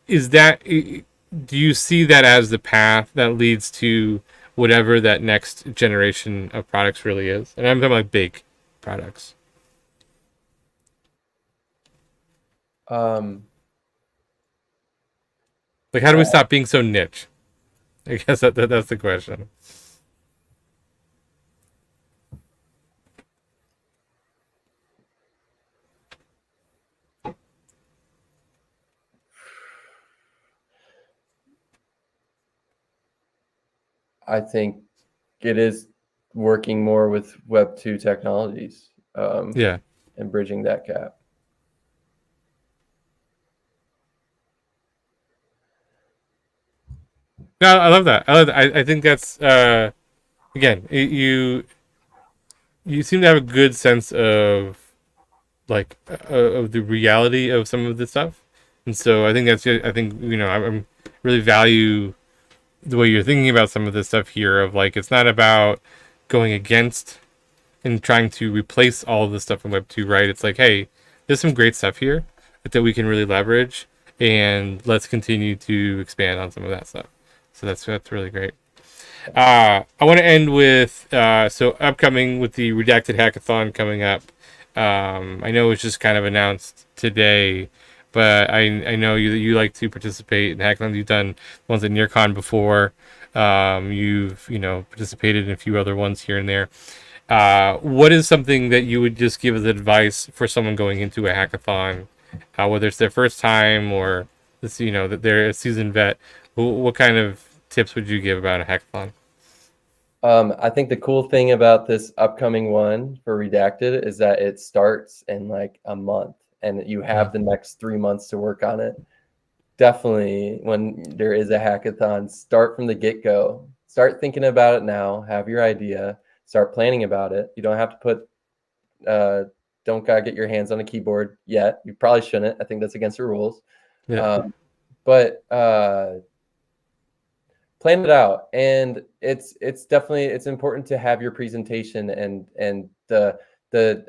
Do you see that as the path that leads to whatever that next generation of products really is? And I'm talking about big products. Um, Like, how do we stop being so niche? I guess that's the question. I think it is working more with Web 2 technologies, Yeah. and bridging that gap. No, I love that. I think that's again, you seem to have a good sense of like of the reality of some of this stuff, and so I think I think I'm really value the way you're thinking about some of this stuff here. Of like, it's not about going against and trying to replace all of this stuff in Web 2, right? It's like, hey, there's some great stuff here that we can really leverage, and let's continue to expand on some of that stuff. So that's really great. I want to end with so upcoming with the Redacted Hackathon coming up. I know it's just kind of announced today, but I know you like to participate in hackathons. You've done ones at NearCon before. You've participated in a few other ones here and there. What is something that you would just give as advice for someone going into a hackathon, whether it's their first time or this, that they're a seasoned vet? What kind of tips would you give about a hackathon? I think the cool thing about this upcoming one for Redacted is that it starts in like a month, and you have the next 3 months to work on it. Definitely, when there is a hackathon, start from the get-go. Start thinking about it now. Have your idea. Start planning about it. You don't have to put, don't gotta get your hands on a keyboard yet. You probably shouldn't. I think that's against the rules. Yeah. But plan it out, and it's definitely important to have your presentation and the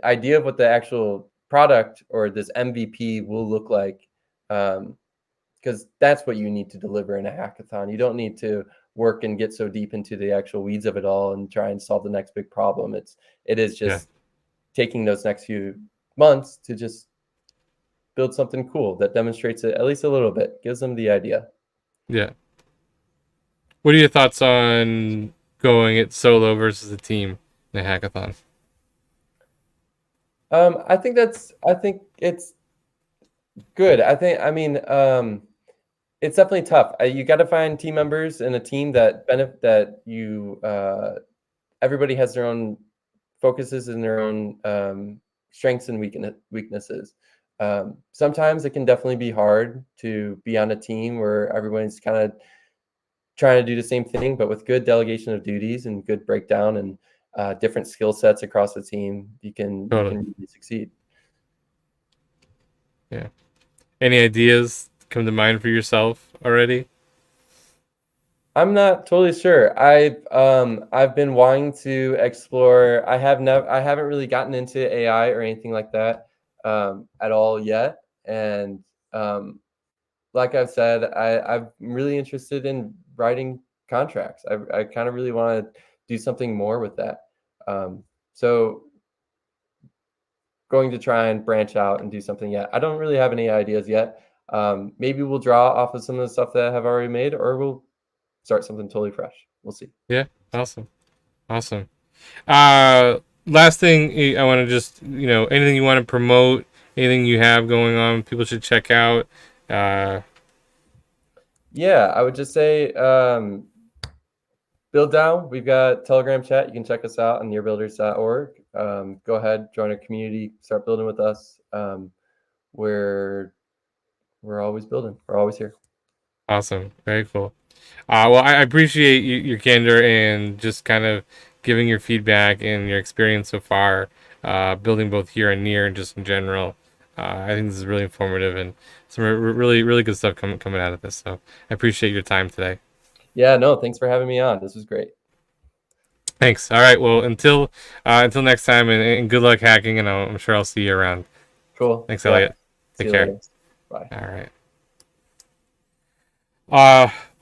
idea of what the actual product or this MVP will look like, because that's what you need to deliver in a hackathon. You don't need to work and get so deep into the actual weeds of it all and try and solve the next big problem. It is just taking those next few months to just build something cool that demonstrates it at least a little bit, gives them the idea. Yeah. What are your thoughts on going it solo versus a team in a hackathon? I think it's good. I mean, it's definitely tough. You got to find team members in a team that everybody has their own focuses and their own strengths and weaknesses. Sometimes it can definitely be hard to be on a team where everyone's kind of trying to do the same thing, but with good delegation of duties and good breakdown and different skill sets across the team, you can really succeed. Yeah. Any ideas come to mind for yourself already? I'm not totally sure. I've been wanting to explore. I haven't really gotten into AI or anything like that at all yet. And like I've said, I'm really interested in writing contracts. I kind of really want to do something more with that. So going to try and branch out and do something yet. I don't really have any ideas yet. Maybe we'll draw off of some of the stuff that I have already made, or we'll start something totally fresh. We'll see. Yeah. Awesome. Last thing I want to just, anything you want to promote, anything you have going on, people should check out. Yeah, I would just say BuildDAO. We've got Telegram chat. You can check us out on nearbuilders.org. Go ahead, join our community, start building with us. We're always building. We're always here. Awesome. Very cool. Well, I appreciate your candor and just kind of giving your feedback and your experience so far, building both here and near and just in general. I think this is really informative and some really, really good stuff coming out of this. So I appreciate your time today. Yeah, no, thanks for having me on. This was great. Thanks. All right. Well, until next time, and good luck hacking, and I'm sure I'll see you around. Cool. Thanks, Elliot. See Take care. Later. Bye. All right.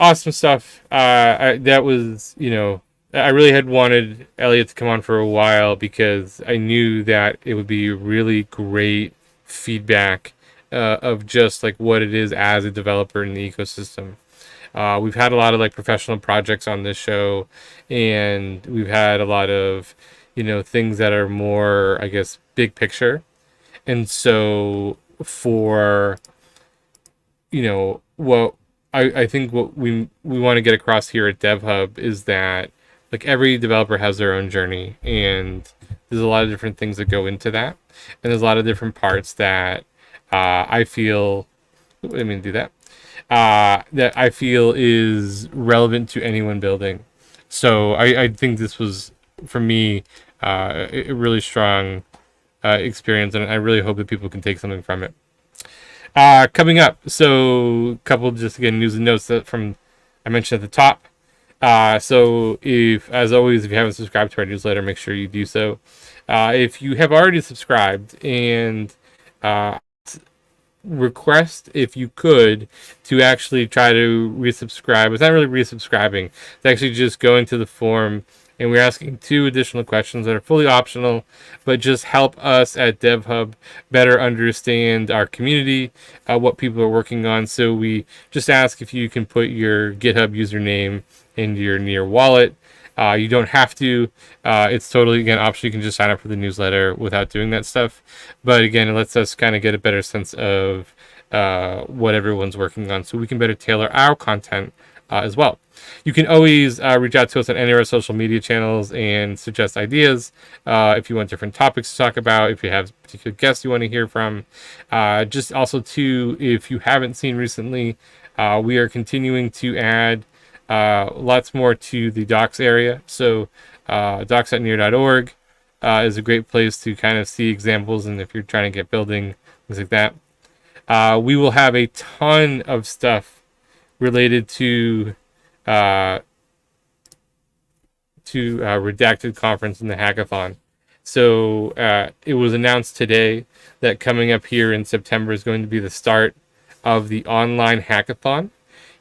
Awesome stuff. That was, I really had wanted Elliot to come on for a while because I knew that it would be really great feedback of just like what it is as a developer in the ecosystem. We've had a lot of like professional projects on this show, and we've had a lot of, things that are more, I guess, big picture. And so for, what I think what we want to get across here at DevHub is that like every developer has their own journey, and there's a lot of different things that go into that, and there's a lot of different parts that I feel. Let me do that. That I feel is relevant to anyone building. So I think this was, for me, a really strong experience, and I really hope that people can take something from it. Coming up, so a couple just again news and notes that from I mentioned at the top. So as always, if you haven't subscribed to our newsletter, make sure you do so. If you have already subscribed, and request, if you could, to actually try to resubscribe. It's not really resubscribing. It's actually just going to the form, and we're asking 2 additional questions that are fully optional, but just help us at DevHub better understand our community, what people are working on. So we just ask if you can put your GitHub username into your Near wallet. You don't have to. It's totally, again, optional. You can just sign up for the newsletter without doing that stuff. But again, it lets us kind of get a better sense of what everyone's working on, so we can better tailor our content as well. You can always reach out to us on any of our social media channels and suggest ideas if you want different topics to talk about, if you have particular guests you want to hear from. Just also, too, if you haven't seen recently, we are continuing to add lots more to the docs area. So docs.near.org is a great place to kind of see examples, and if you're trying to get building, things like that. We will have a ton of stuff related to Redacted Conference and the hackathon. So it was announced today that coming up here in September is going to be the start of the online hackathon.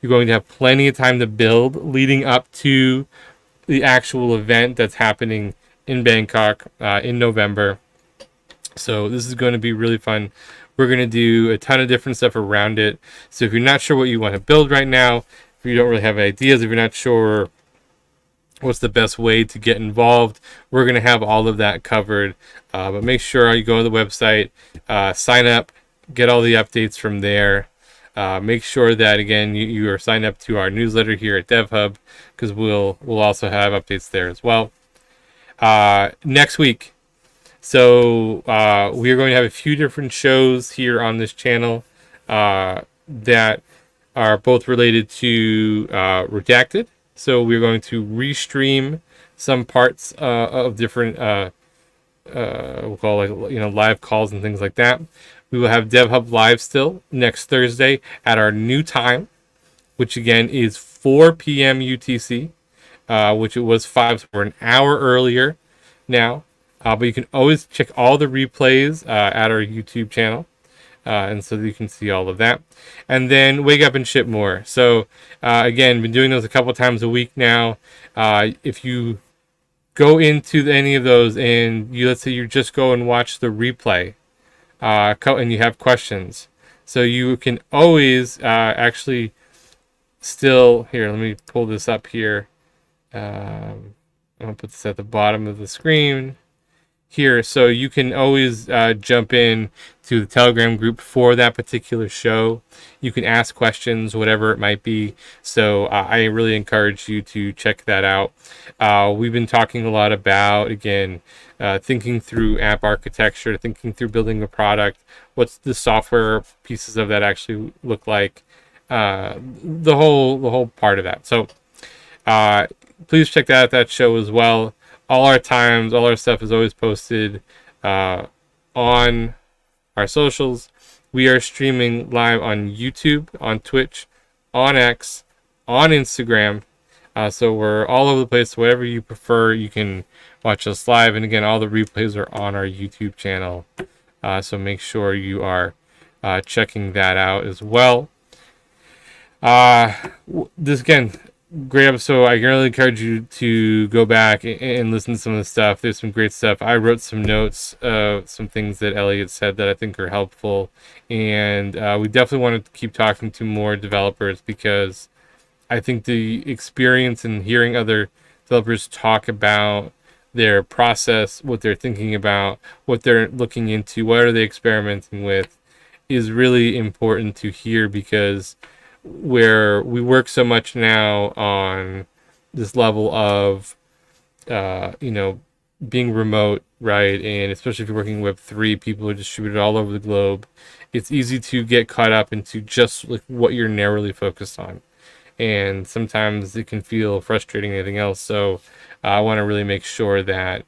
You're going to have plenty of time to build leading up to the actual event that's happening in Bangkok in November. So this is going to be really fun. We're going to do a ton of different stuff around it. So if you're not sure what you want to build right now, if you don't really have ideas, if you're not sure what's the best way to get involved, we're going to have all of that covered. But make sure you go to the website, sign up, get all the updates from there. Make sure that, again, you are signed up to our newsletter here at DevHub, because we'll also have updates there as well. Next week, so we are going to have a few different shows here on this channel that are both related to Redacted. So we're going to restream some parts of different we'll call live calls and things like that. We will have DevHub Live still next Thursday at our new time, which again is 4 p.m. UTC, which it was 5, so we're an hour earlier now. But you can always check all the replays at our YouTube channel, and so you can see all of that. And then Wake Up and Ship More. So again, been doing those a couple times a week now. If you go into any of those and let's say you just go and watch the replay, and you have questions, so you can always actually still here. Let me pull this up here. I'm gonna put this at the bottom of the screen here, so you can always jump in to the Telegram group for that particular show. You can ask questions, whatever it might be. So I really encourage you to check that out. We've been talking a lot about, again, thinking through app architecture, thinking through building a product. What's the software pieces of that actually look like? The whole part of that. So please check that show as well. All our stuff is always posted on our socials. We are streaming live on YouTube, on Twitch, on X, on Instagram. So we're all over the place. Whatever you prefer, you can watch us live. And again, all the replays are on our YouTube channel. So make sure you are checking that out as well. This again, great episode. I really encourage you to go back and listen to some of the stuff. There's some great stuff. I wrote some notes, some things that Elliot said that I think are helpful, and we definitely want to keep talking to more developers, because I think the experience and hearing other developers talk about their process, what they're thinking about, what they're looking into, what are they experimenting with, is really important to hear, because where we work so much now on this level of being remote, right? And especially if you're working Web3, people are distributed all over the globe. It's easy to get caught up into just like what you're narrowly focused on, and sometimes it can feel frustrating, anything else. So I want to really make sure that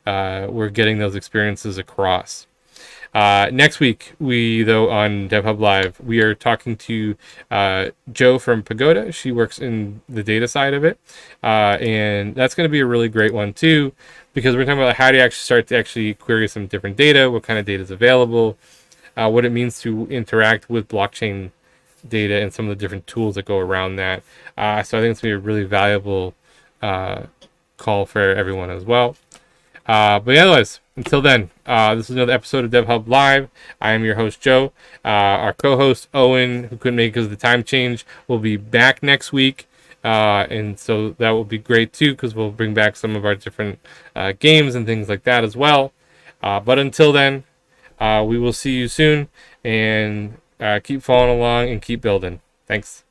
we're getting those experiences across. Next week, on DevHub Live, we are talking to Joe from Pagoda. She works in the data side of it, and that's going to be a really great one too, because we're talking about how do you actually start to actually query some different data, what kind of data is available, what it means to interact with blockchain data, and some of the different tools that go around that. So I think it's going to be a really valuable call for everyone as well. But otherwise, until then, this is another episode of DevHub Live. I am your host, Joe. Our co-host, Owen, who couldn't make it because of the time change, will be back next week. And so that will be great too, because we'll bring back some of our different games and things like that as well. But until then, we will see you soon, and keep following along and keep building. Thanks.